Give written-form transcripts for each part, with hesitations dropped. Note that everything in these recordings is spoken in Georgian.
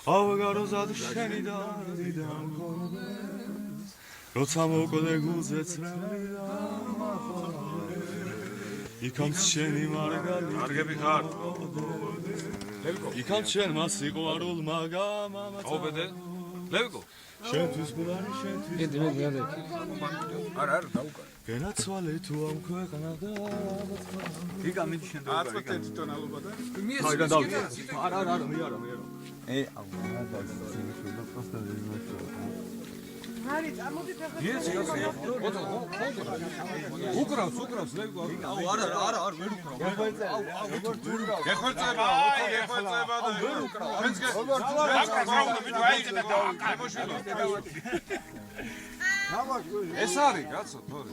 ავგაროზად შენი დარდი დამქონდეს როცა მოკვდე გულზე წრემლი და იქაც შენი მარგალი არგები ხარ იქაც შენ მას სიყვარულ მაგამაცა აუბედე ლევიკო შენთვის გულარი შენთვის არა დაუკარ გენაცვალე თუ ამ ქვეყნადა იგა მიდი შენ და აწყვეტ ერთი ტონალობა და არა მე არა მარი წამოდით ახლა უკრავს ლევიკო აუ არა ვერ უკრავ გეხვეწება და ვერ უკრავ ჩვენს ეს არის კაცო თორე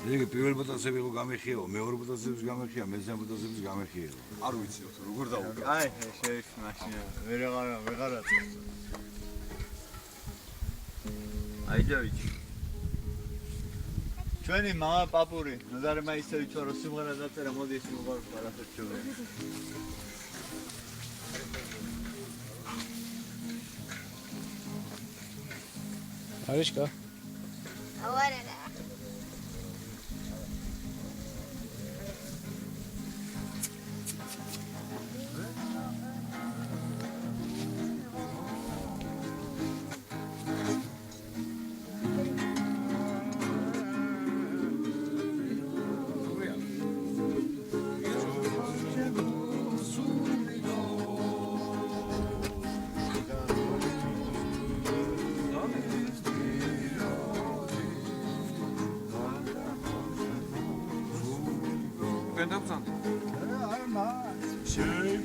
იგი პირველ ბოტასები იყო გამეხიაო, მეორე ბოტასების გამეხია, მესამე ბოტასების გამეხიაო. არ ვიციო თუ როგორ დაუკრა აი შეეშ მაშინა ვეღარა აი ჯავიჩი ჩვენი მამა პაპური ნოდარე მაისევი ჩორო სიმღერა დაწერა მოდი ეს მოყავს არაფერ ჩოვე არიშკა ავარარა პენდამსან შენ